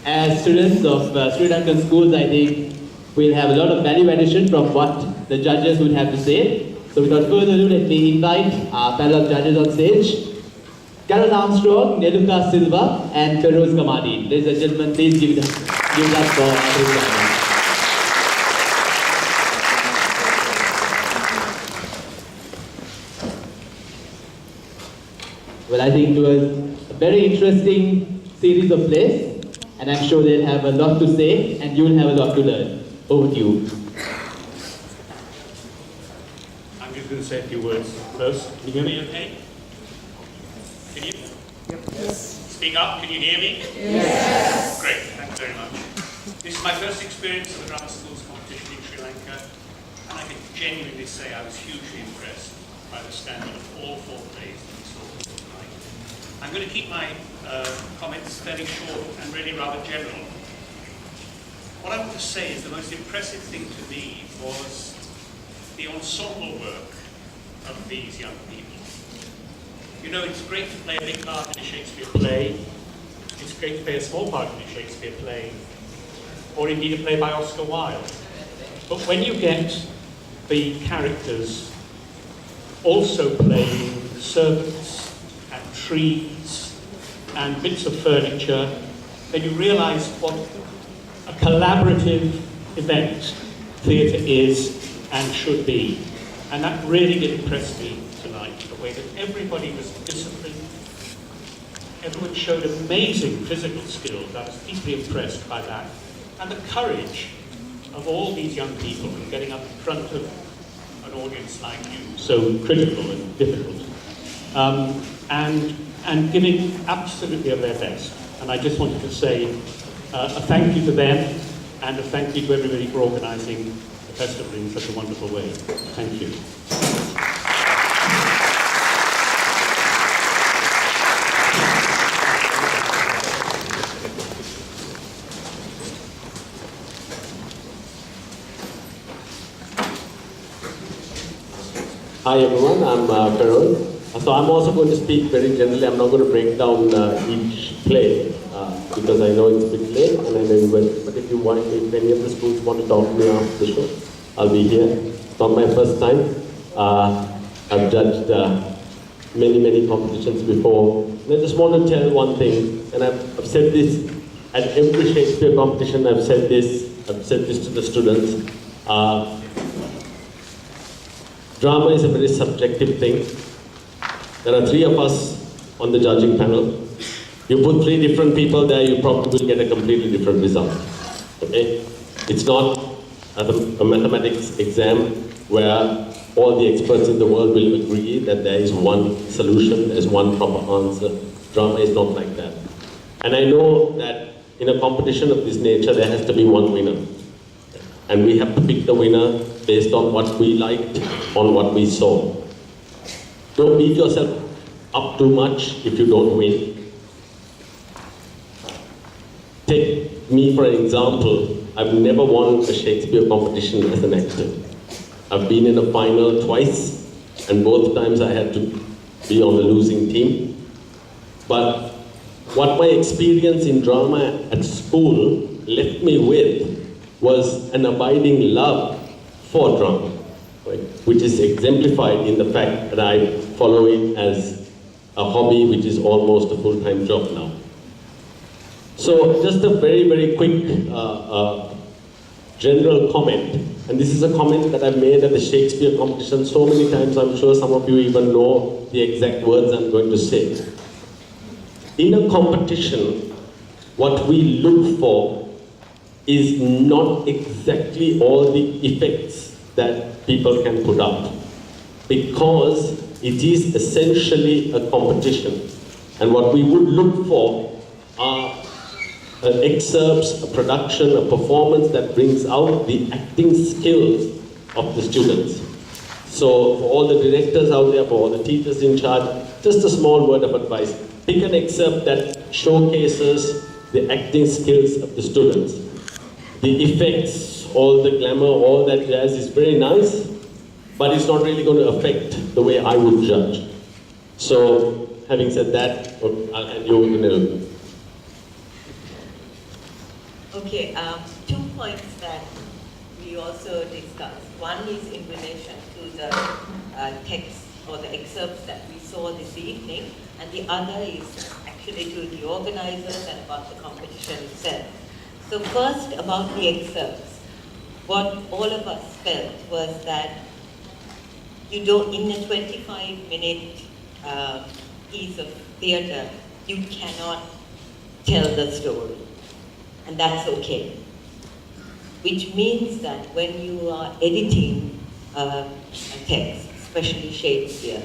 as students of Sri Lankan schools, I think we'll have a lot of value addition from what the judges would have to say. So without further ado, let me invite our panel of judges on stage. Karen Armstrong, Neluka Silva, and Feroz Kamadi. Ladies and gentlemen, please give it up for our. Well, I think it was a very interesting series of plays, and I'm sure they'll have a lot to say, and you'll have a lot to learn. Over to you. I'm just going to say a few words first. Can you hear me okay? Can you? Yep. Yes. Speak up, can you hear me? Yes. Great, thank you very much. This is my first experience of the drama schools competition in Sri Lanka, and I can genuinely say I was hugely impressed by the standard of all 4 plays that we saw tonight. I'm going to keep my comments fairly short and really rather general. What I want to say is the most impressive thing to me was the ensemble work of these young people. You know, it's great to play a big part in a Shakespeare play. It's great to play a small part in a Shakespeare play, or indeed a play by Oscar Wilde. But when you get the characters also playing servants and trees and bits of furniture, then you realize what a collaborative event theatre is and should be. And that really did impress me tonight, the way that everybody was disciplined. Everyone showed amazing physical skills. I was deeply impressed by that. And the courage of all these young people getting up in front of an audience like you, so critical and difficult, and giving absolutely of their best. And I just wanted to say a thank you to them, and a thank you to everybody for organising the festival in such a wonderful way. Thank you. Hi everyone, I'm Ferreira. So I'm also going to speak very generally. I'm not going to break down each play because I know it's a bit late and I know but if you want, if any of the schools want to talk to me after the show, I'll be here. It's not my first time. I've judged many competitions before. And I just want to tell one thing, and I've said this at every Shakespeare competition. I've said this to the students. Drama is a very subjective thing. There are 3 of us on the judging panel. You put 3 different people there, you probably will get a completely different result. Okay? It's not a mathematics exam where all the experts in the world will agree that there is one solution, there's one proper answer. Drama is not like that. And I know that in a competition of this nature, there has to be one winner. And we have to pick the winner based on what we liked, on what we saw. Don't beat yourself up too much if you don't win. Take me for an example. I've never won a Shakespeare competition as an actor. I've been in a final twice, and both times I had to be on the losing team. But what my experience in drama at school left me with was an abiding love for drama, right? Which is exemplified in the fact that I follow it as a hobby, which is almost a full-time job now. So just a very quick general comment, and this is a comment that I've made at the Shakespeare competition so many times, I'm sure some of you even know the exact words I'm going to say. In a competition, what we look for is not exactly all the effects that people can put up, because it is essentially a competition. And what we would look for are excerpts, a production, a performance that brings out the acting skills of the students. So for all the directors out there, for all the teachers in charge, just a small word of advice. Pick an excerpt that showcases the acting skills of the students. The effects, all the glamour, all that jazz is very nice, but it's not really going to affect the way I would judge. So, having said that, I'll hand you over to Nelu. Okay, 2 points that we also discussed. One is in relation to the text or the excerpts that we saw this evening, and the other is actually to the organizers and about the competition itself. So first, about the excerpts. What all of us felt was that you don't, in a 25-minute piece of theater, you cannot tell the story, and that's okay. Which means that when you are editing a text, especially Shakespeare,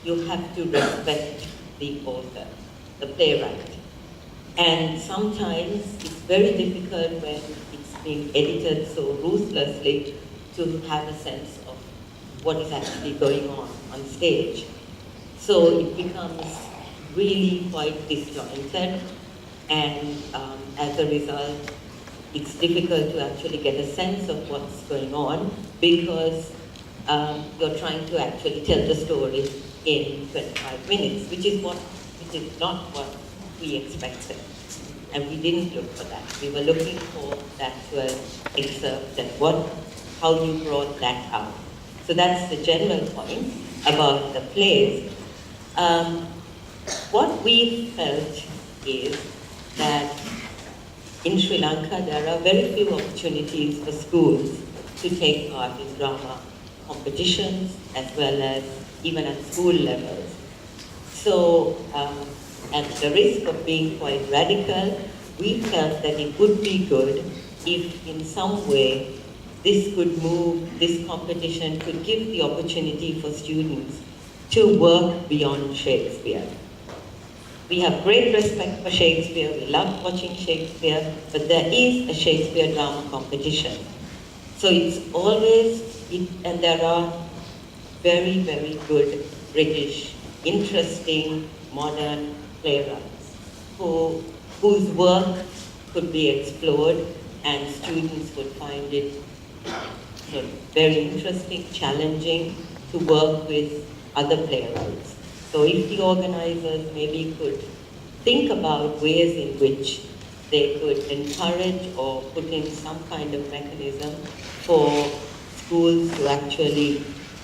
you have to respect the author, the playwright. And sometimes it's very difficult when it's being edited so ruthlessly to have a sense of what is actually going on stage. So it becomes really quite disjointed, and as a result, it's difficult to actually get a sense of what's going on because you're trying to actually tell the story in 25 minutes, which is not what we expected. And we didn't look for that. We were looking for the actual excerpt and how you brought that out. So that's the general point about the plays. What we felt is that in Sri Lanka, there are very few opportunities for schools to take part in drama competitions as well as even at school levels. So, at the risk of being quite radical, we felt that it would be good if in some way this competition could give the opportunity for students to work beyond Shakespeare. We have great respect for Shakespeare, we love watching Shakespeare, but there is a Shakespeare drama competition. So it's always, and there are very, very good British, interesting, modern playwrights whose work could be explored and students would find it very interesting, challenging to work with other playwrights. So if the organizers maybe could think about ways in which they could encourage or put in some kind of mechanism for schools to actually,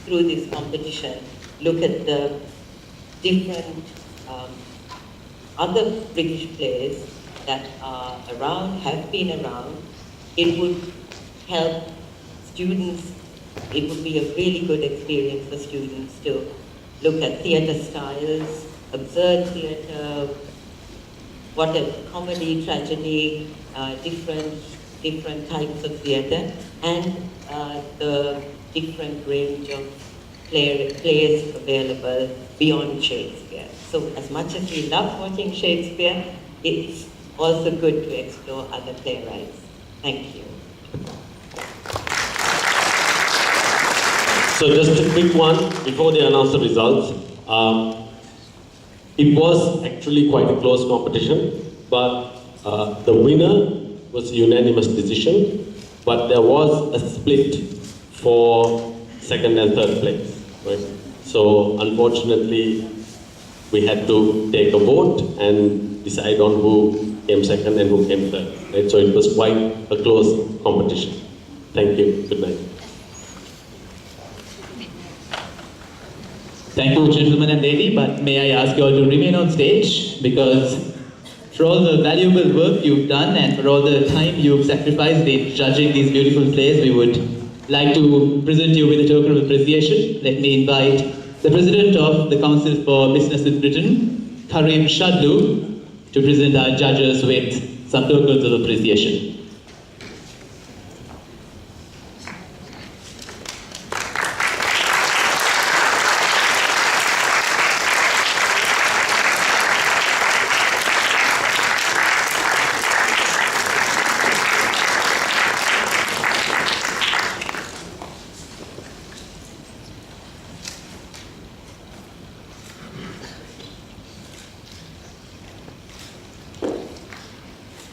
through this competition, look at the different other British plays that are around, have been around, it would help students, it would be a really good experience for students to look at theatre styles, absurd theatre, whatever, comedy, tragedy, different types of theatre, and the different range of plays available beyond Shakespeare. So as much as we love watching Shakespeare, it's also good to explore other playwrights. Thank you. So just a quick one before they announce the results. It was actually quite a close competition, but the winner was a unanimous decision, but there was a split for second and third place. Right? So unfortunately, we had to take a vote and decide on who came second and who came third. Right? So it was quite a close competition. Thank you. Good night. Thank you, gentlemen and lady, but may I ask you all to remain on stage, because for all the valuable work you've done and for all the time you've sacrificed in judging these beautiful plays, we would like to present you with a token of appreciation. Let me invite the President of the Council for Business with Britain, Karim Shadlu, to present our judges with some tokens of appreciation.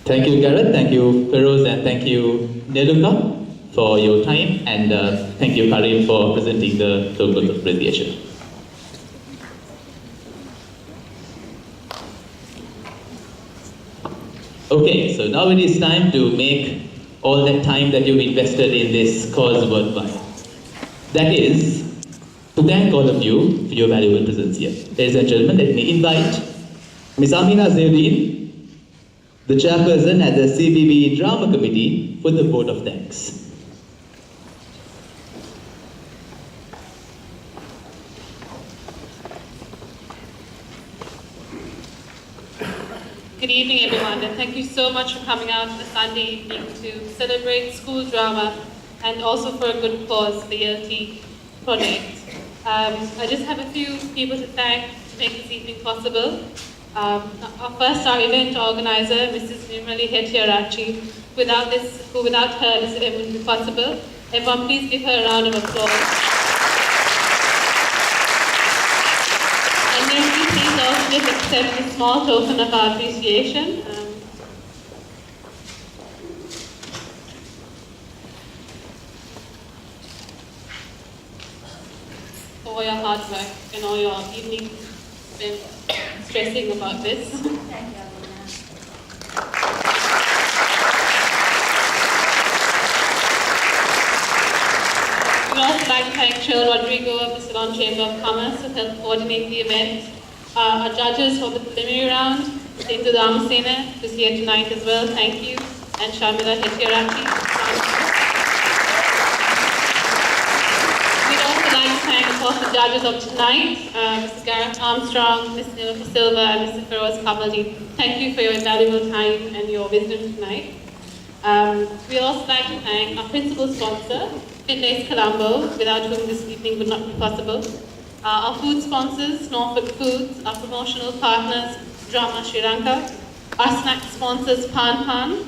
Thank you, Gareth, thank you, Feroz, and thank you, Neluka, for your time, and thank you, Karim, for presenting the tokens of appreciation. Okay, so now it is time to make all that time that you've invested in this cause worthwhile. That is, to thank all of you for your valuable presence here. Ladies and gentlemen, let me invite Ms. Amina Zewdeen, the chairperson at the CBB Drama Committee, for the vote of thanks. Good evening, everyone, and thank you so much for coming out on a Sunday evening to celebrate school drama and also for a good cause, the LT project. I just have a few people to thank to make this evening possible. First, our event organizer, Mrs. Nirmali Hettiarachchi. Without her, this event wouldn't be possible. Everyone, please give her a round of applause. And then please also just accept a small token of our appreciation. For all your hard work and all your evening spent stressing about this. Thank you, We'd also like to thank Cheryl Rodrigo of the Ceylon Chamber of Commerce who helped coordinate the event. Our judges for the preliminary round, Setu Damasena, who's here tonight as well, thank you, and Sharmila Hettiarachchi. We'd also like to thank, of course, the judges of tonight, Mr. Gareth Armstrong, Ms. Nilofa Silva, and Mr. Feroz Kamalji. Thank you for your valuable time and your wisdom tonight. We'd also like to thank our principal sponsor, Fitness Colombo, without whom this evening would not be possible. Our food sponsors, Norfolk Foods, our promotional partners, Drama Sri Lanka, our snack sponsors, Pan Pan,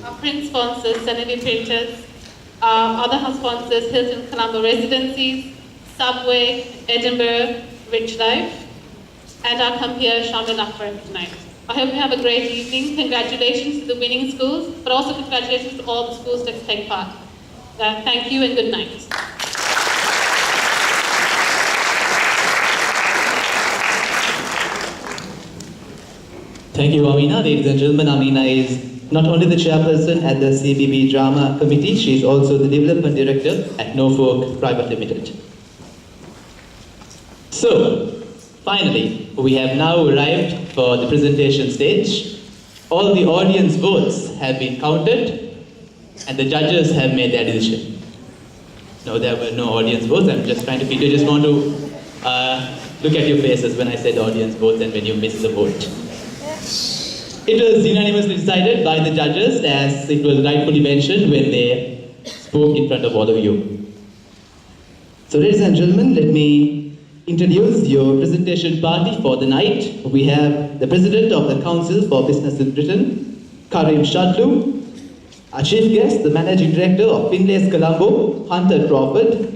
our print sponsors, Senavi Printers, our other house sponsors, Hilton Colombo Residencies, Subway, Edinburgh, Rich Life, and our compeer, Shamil Akbar, tonight. I hope you have a great evening. Congratulations to the winning schools, but also congratulations to all the schools that take part. Thank you and good night. Thank you, Amina. Ladies and gentlemen, Amina is not only the chairperson at the CBB Drama Committee, she is also the development director at Norfolk Private Limited. So, finally, we have now arrived for the presentation stage. All the audience votes have been counted and the judges have made their decision. No, there were no audience votes. I'm just trying to feed you. Just want to look at your faces when I said audience votes and when you missed the vote. It was unanimously decided by the judges, as it was rightfully mentioned when they spoke in front of all of you. So ladies and gentlemen, let me introduce your presentation party for the night. We have the President of the Council for Business in Britain, Karim Shadlu. Our chief guest, the Managing Director of Finlay's Colombo, Hunter Crawford.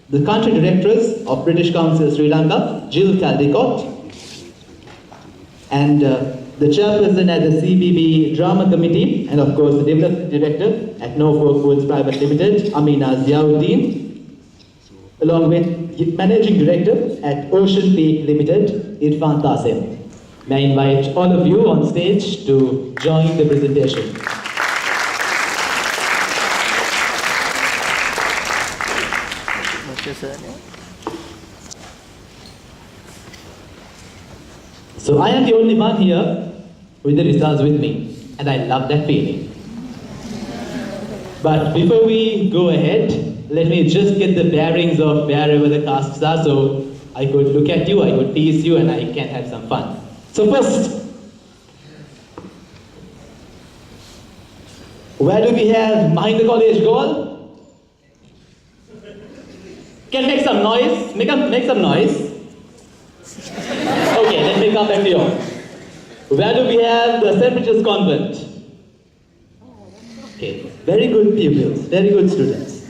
The Country Directress of British Council Sri Lanka, Jill Caldicott. And the chairperson at the CBB Drama Committee, and of course the Development Director at Norfolk Foods Private Limited, Amina Zewdeen, along with Managing Director at Ocean Peak Limited, Irfan Tassim. May I invite all of you on stage to join the presentation. So I am the only one here with the results with me, and I love that feeling. But before we go ahead, let me just get the bearings of wherever the castes are so I could look at you, I could tease you, and I can have some fun. So first, where do we have Mahinda College goal? Can make some noise? Make some noise. Okay, let me come back to you. Where do we have the St. Bridget's Convent? Okay, very good pupils, very good students.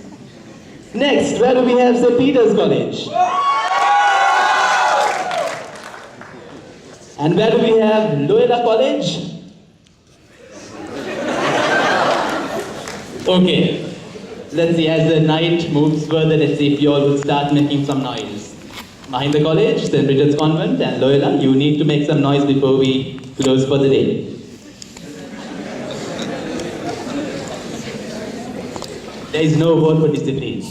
Next, where do we have St. Peter's College? And where do we have Loyola College? Okay, let's see, as the night moves further, let's see if you all will start making some noise. Mahinda College, St. Bridget's Convent, and Loyola, you need to make some noise before we close for the day. There is no award for discipline.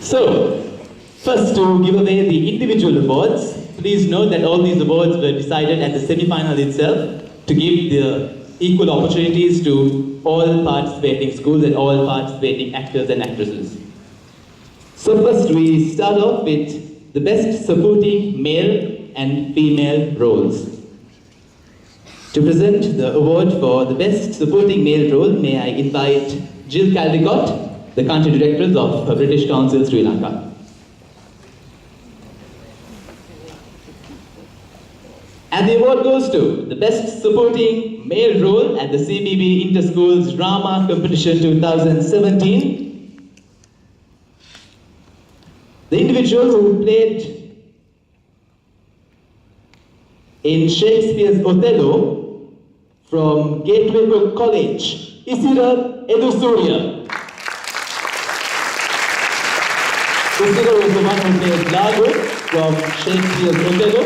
So, first to give away the individual awards, please note that all these awards were decided at the semi-final itself to give the equal opportunities to all participating schools and all participating actors and actresses. So first we start off with the best supporting male and female roles. To present the award for the best supporting male role, may I invite Jill Caldicott, the country director of British Council Sri Lanka. And the award goes to the best supporting male role at the CBB Inter-Schools Drama Competition 2017. The individual who played in Shakespeare's Othello from Gateway College, Isira Edusurya. Isira was the one who played Lago from Shakespeare's Othello.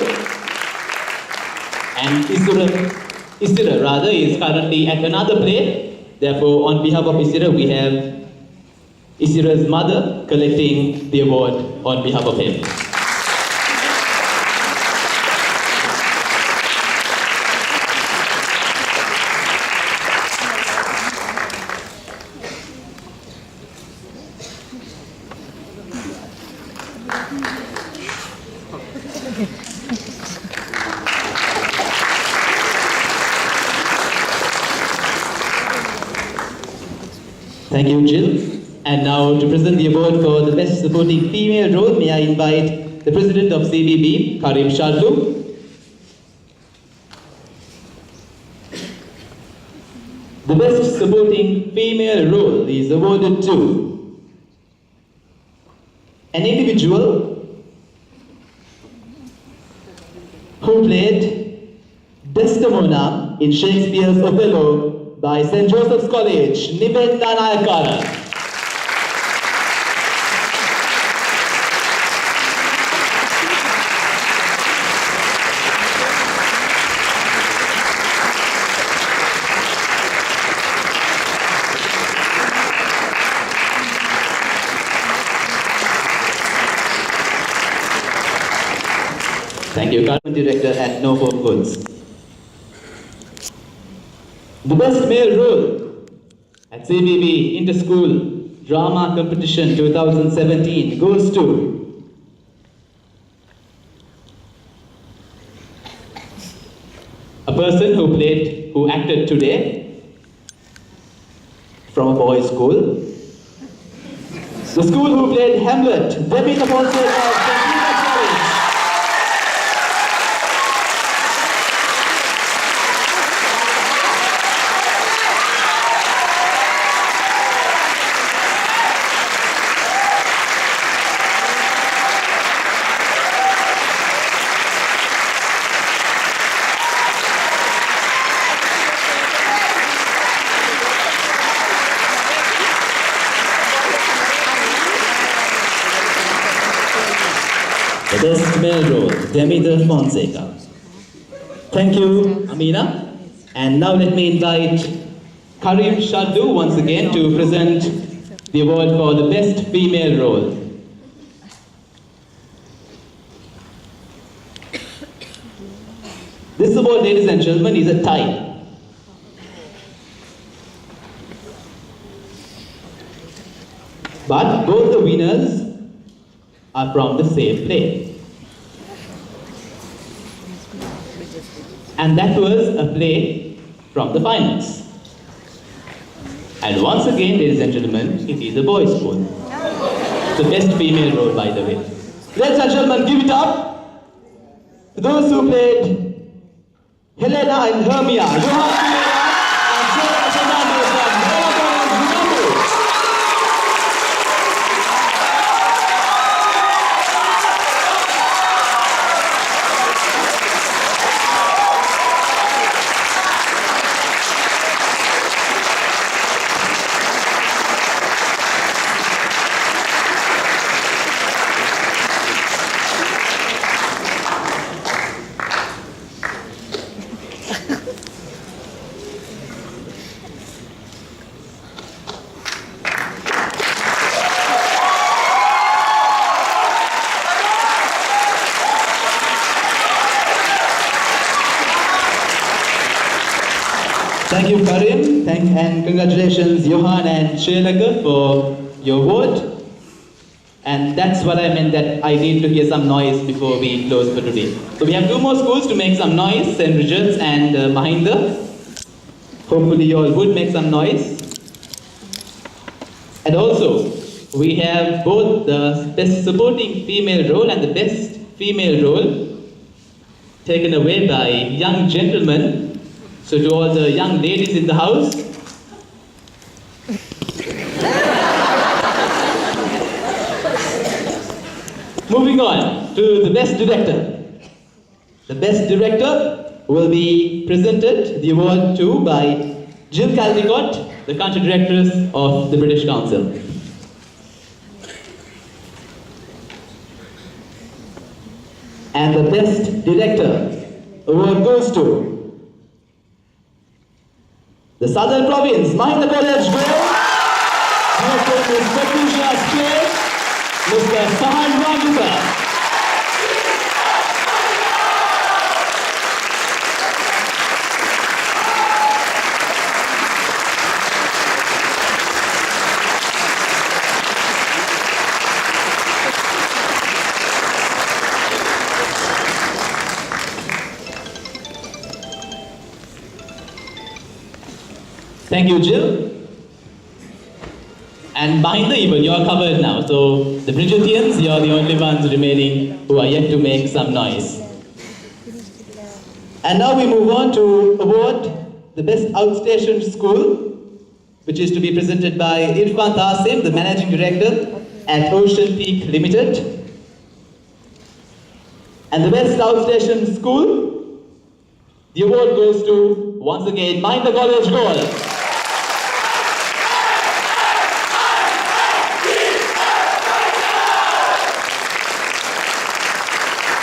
And Isira is currently at another play. Therefore, on behalf of Isira, we have Isira's mother collecting the award on behalf of him. Thank you, Jill. And now to present the award for the best supporting female role, may I invite the president of CBB, Karim Shadlu. The best supporting female role is awarded to an individual who played Desdemona in Shakespeare's Othello by St. Joseph's College, Nivenda Nayakara. Thank you, current director at No Hope Goods. The best male role at CBB Inter-School Drama Competition 2017 goes to a person who acted today from a boys' school. The school who played Hamlet, Debbie Fonseca. The best male role, Demeter Fonseca. Thank you, Amina. And now let me invite Karim Shaddu once again to present the award for the best female role. This award, ladies and gentlemen, is a tie. But both the winners are from the same play. And that was a play from the finals. And once again, ladies and gentlemen, it is a boys' school. The best female role, by the way. Ladies and gentlemen, give it up to those who played Helena and Hermia, Yohan and Ferreira from Colombo. Thank you, Karim. And congratulations, Yohan and Sri Lanka, for your award. And that's what I meant, that I need to hear some noise before we close for today. So we have two more schools to make some noise, St. Richards and Mahinda. Hopefully you all would make some noise. And also, we have both the Best Supporting Female role and the Best Female role taken away by young gentlemen. So to all the young ladies in the house, moving on to the Best Director. The Best Director will be presented the award to by Jill Caldicott, the Country Directress of the British Council. And the Best Director award goes to the Southern Province, Mahinda College Girl, Director Ms. Patricia Strait, Mr. Sahan Rajuka. Thank you, Jill. And behind the even, you're covered now. So the Bridgettians, you're the only ones remaining who are yet to make some noise. And now we move on to award the Best Outstation School, which is to be presented by Irfan Tasim, the Managing Director at Ocean Peak Limited. And the Best Outstation School, the award goes to, once again, Mahinda College Girl.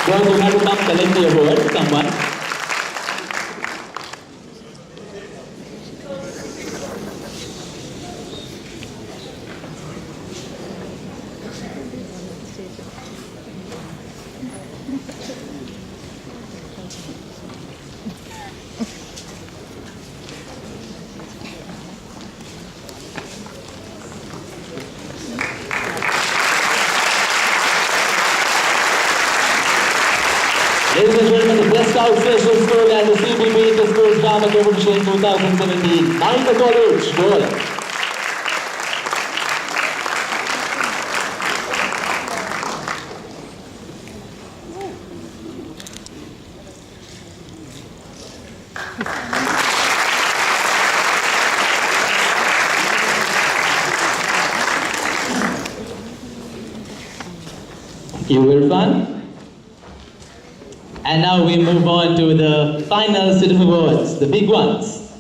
Girls who have to come collect the award, someone. Ladies and gentlemen, the Best Outstation School and the CBB Inter-Schools Drama Competition 2017, Mahinda College, Goal. Thank you, Irfan. And now we move on to the final set of awards, the big ones.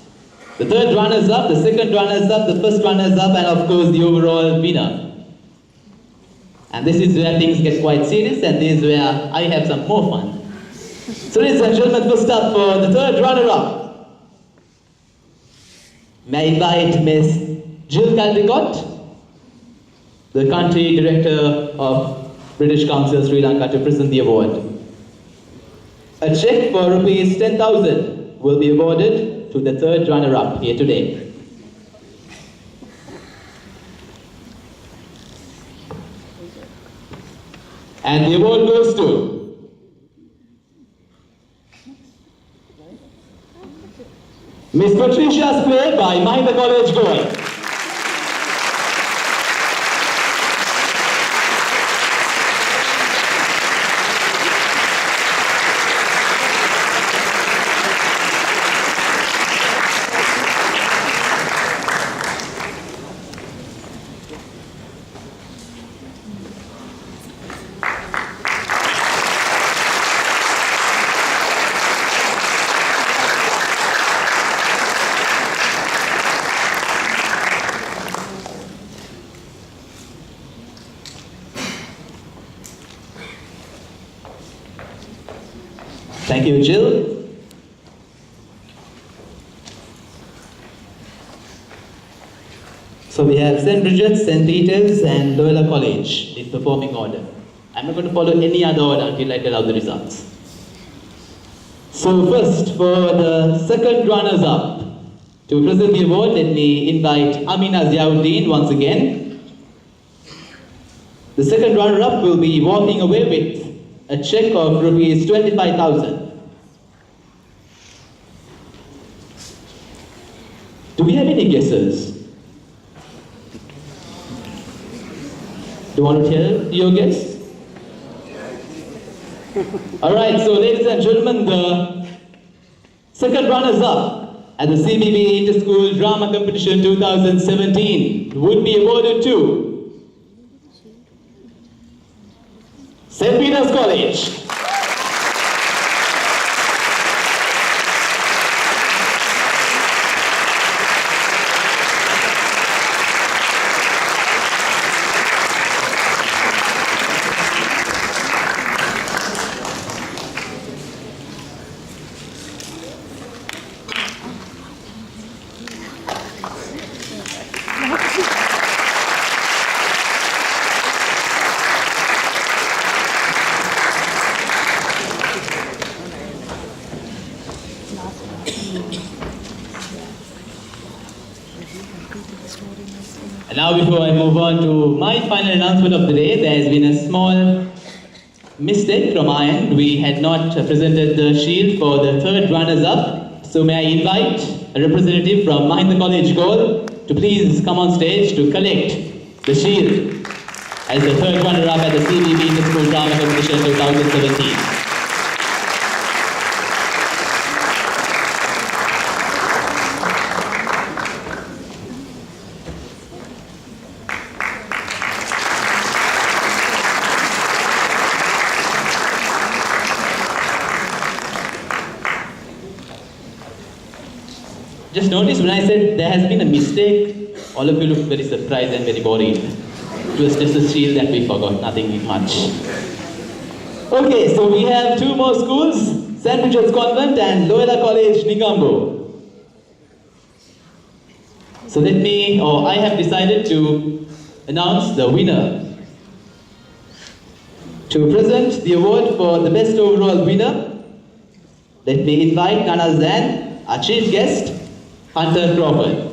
The third runners-up, the second runners-up, the first runners-up, and of course the overall winner. And this is where things get quite serious, and this is where I have some more fun. So ladies and gentlemen, first up for the third runner-up, may I invite Ms. Jill Caldicott, the Country Director of British Council Sri Lanka, to present the award. A cheque for rupees 10,000 will be awarded to the third runner-up here today. And the award goes to Miss Patricia Strait by Mahinda College, Goa. Thank you, Jill. So we have St. Bridget's, St. Peter's and Loyola College in performing order. I'm not going to follow any other order until I tell out the results. So first, for the second runners-up, To present the award, let me invite Amina Ziauddin once again. The second runner-up will be walking away with a check of rupees 25,000. Do we have any guesses? Do you want to tell your guess? Alright, so ladies and gentlemen, the second runners-up at the CBB Inter-School Drama Competition 2017 would be awarded to St. Peter's College. And now before I move on to my final announcement of the day, there has been a small mistake from my end. We had not presented the shield for the third runners-up. So may I invite a representative from Mahinda College Goal to please come on stage to collect the shield as the third runner-up at the CBB Inter-School Drama Competition 2017. Just notice when I said there has been a mistake, all of you looked very surprised and very worried. It was just a shield that we forgot, nothing much. Okay, so we have two more schools, St. Richard's Convent and Loyola College, Negombo. So I have decided to announce the winner. To present the award for the best overall winner, let me invite none other than our chief guest, Hunter Crawford.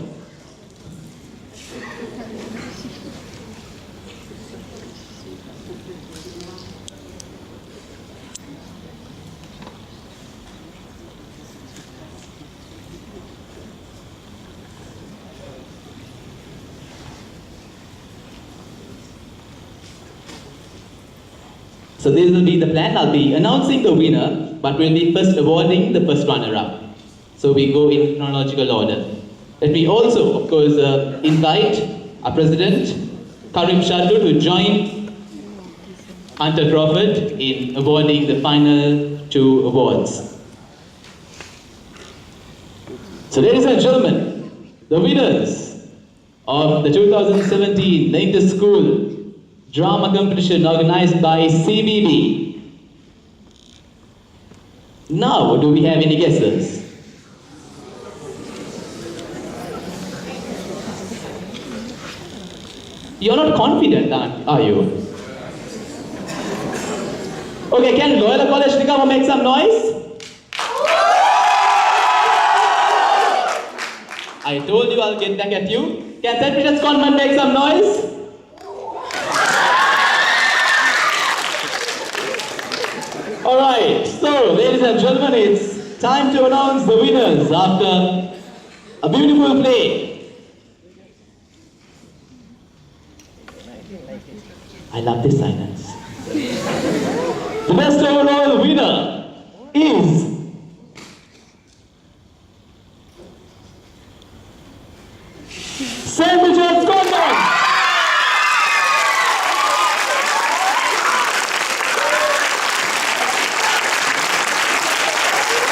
So this will be the plan. I'll be announcing the winner, but we'll be first awarding the first runner-up. So we go in chronological order. Let me also, of course, invite our president, Karim Shaddu, to join Hunter Crawford in awarding the final two awards. So ladies and gentlemen, the winners of the 2017 Inter-School Drama Competition organized by CBB. Now, do we have any guesses? You're not confident, are you? Okay, can Loyola College Negombo make some noise? I told you I'll get back at you. Can St. Peter's Convent make some noise? Alright, so ladies and gentlemen, it's time to announce the winners after a beautiful play. I love this silence. The best overall winner is St. Richard's Convent.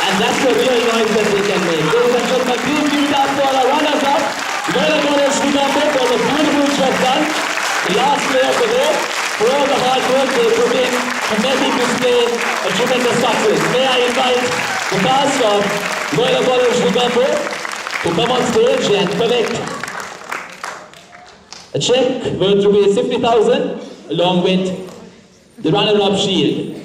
And that's the real noise that we can make. Ladies and gentlemen, please give it up for our runners-up. Dialog Hutch for the beautiful job done. The last play of the day. For all the hard work they put in and making this play a tremendous success. May I invite the cast of Loyola College Negombo to come on stage and collect a check worth rupees 50,000 along with the runner-up shield.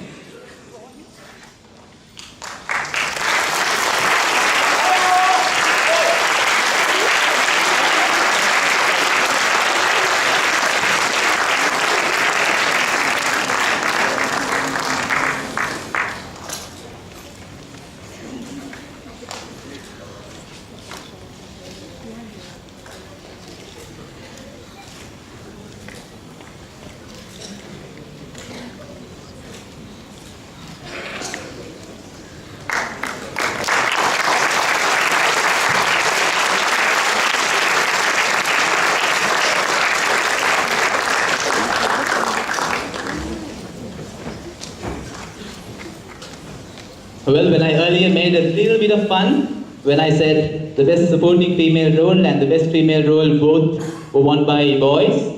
Well, when I earlier made a little bit of fun, when I said the best supporting female role and the best female role both were won by boys,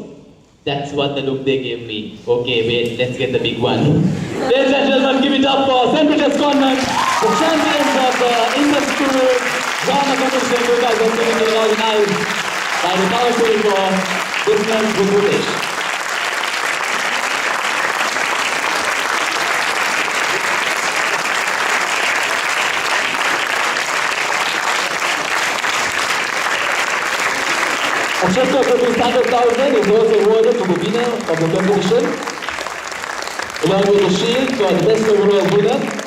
that's what the look they gave me. Okay, wait, let's get the big one. Ladies and gentlemen, give it up for St. Peter's Convent, the champions of the inter-school drama competition 2017 organized by the Council for Business Bangladesh. A check of $100,000 is also awarded to the winner of the competition, along with the shield for the best overall winner.